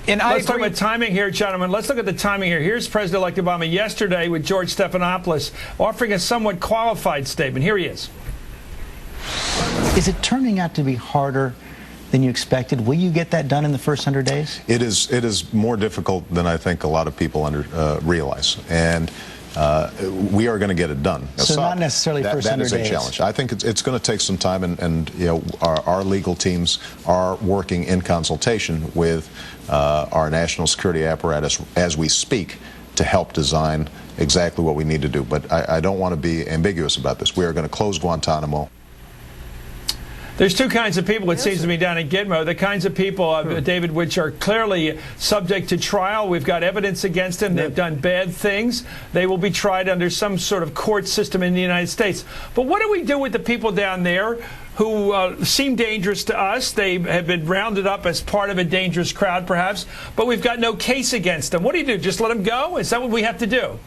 And let's talk about timing here, gentlemen. Let's look at the timing here. Here's President-elect Obama yesterday with George Stephanopoulos offering a somewhat qualified statement. Here he is. Is it turning out to be harder than you expected? Will you get that done in the first 100 days? It is more difficult than I think a lot of people realize. And we are going to get it done. So not necessarily first 100 days. That is a challenge. I think it's going to take some time, and you know, our legal teams are working in consultation with our national security apparatus as we speak to help design exactly what we need to do. But I don't want to be ambiguous about this. We are going to close Guantanamo. There's two kinds of people, it seems to me, down at Gitmo. The kinds of people, David, which are clearly subject to trial. We've got evidence against them. They've done bad things. They will be tried under some sort of court system in the United States. But what do we do with the people down there who seem dangerous to us? They have been rounded up as part of a dangerous crowd, perhaps, but we've got no case against them. What do you do? Just let them go? Is that what we have to do?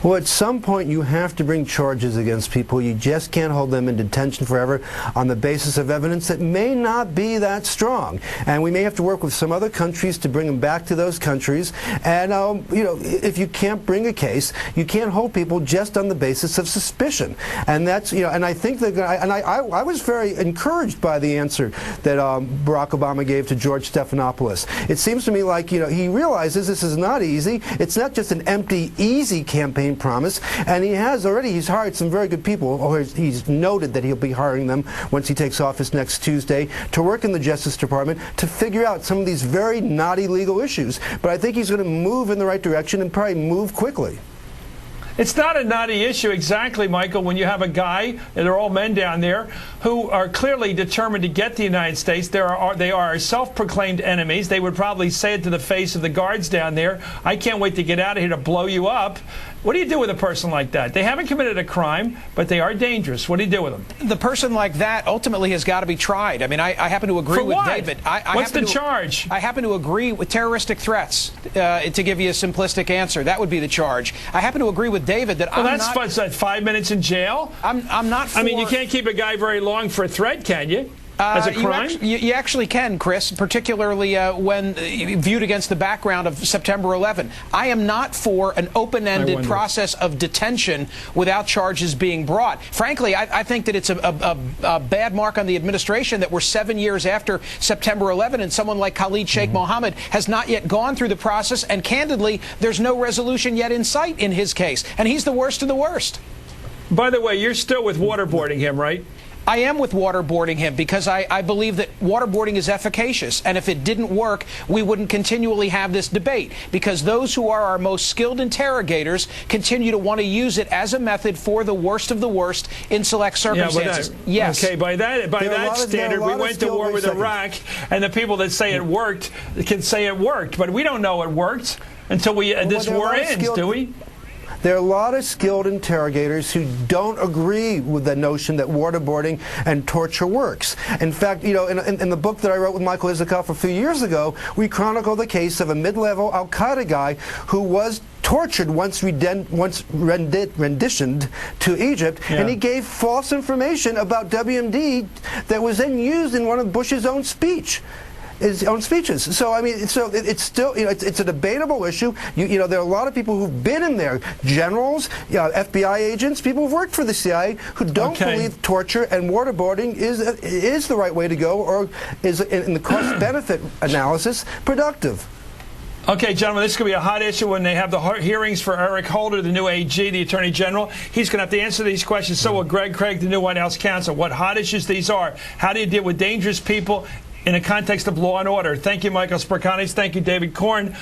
Well, at some point you have to bring charges against people. You just can't hold them in detention forever on the basis of evidence that may not be that strong. And we may have to work with some other countries to bring them back to those countries. And, you know, if you can't bring a case, you can't hold people just on the basis of suspicion. And that's, you know, and I think that, and I was very encouraged by the answer that Barack Obama gave to George Stephanopoulos. It seems to me like, you know, he realizes this is not easy. It's not just an empty, easy campaign promise, and he's hired some very good people, or he's noted that he'll be hiring them once he takes office next Tuesday, to work in the Justice Department to figure out some of these very knotty legal issues. But I think he's going to move in the right direction and probably move quickly. It's not a knotty issue exactly, Michael, when you have a guy, and they're all men down there, who are clearly determined to get the United States. They are self-proclaimed enemies. They would probably say it to the face of the guards down there. I can't wait to get out of here to blow you up. What do you do with a person like that? They haven't committed a crime, but they are dangerous. What do you do with them? The person like that ultimately has got to be tried. I mean, I happen to agree with David. What's the charge? I happen to agree with terroristic threats, to give you a simplistic answer. That would be the charge. I happen to agree with David that that's 5 minutes in jail? I'm not for... I mean, you can't keep a guy very long for a threat, can you? As a crime? You actually can, Chris, particularly when viewed against the background of September 11. I am not for an open-ended process of detention without charges being brought. Frankly, I think that it's a bad mark on the administration that we're 7 years after September 11 and someone like Khalid Sheikh Mohammed has not yet gone through the process, and candidly, there's no resolution yet in sight in his case, and he's the worst of the worst. By the way, you're still with waterboarding him, right? I am with waterboarding him because I believe that waterboarding is efficacious, and if it didn't work, we wouldn't continually have this debate, because those who are our most skilled interrogators continue to want to use it as a method for the worst of the worst in select circumstances. Yes. Okay, by that standard, we went to war with Iraq, and the people that say it worked can say it worked, but we don't know it worked until this war ends, do we? There are a lot of skilled interrogators who don't agree with the notion that waterboarding and torture works. In fact, you know, in the book that I wrote with Michael Isikoff a few years ago, we chronicled the case of a mid-level al-Qaeda guy who was tortured once renditioned to Egypt, and he gave false information about WMD that was then used in one of Bush's own speeches. So I mean, it's still, you know, it's a debatable issue. You know, there are a lot of people who've been in there, generals, FBI agents, people who've worked for the CIA, who don't believe torture and waterboarding is the right way to go, or is, in the cost-benefit analysis, productive. Okay, gentlemen, this is going to be a hot issue when they have the hearings for Eric Holder, the new AG, the Attorney General. He's going to have to answer these questions. So will Greg Craig, the new White House counsel. What hot issues these are? How do you deal with dangerous people in a context of law and order? Thank you, Michael Sparkanis. Thank you, David Corn.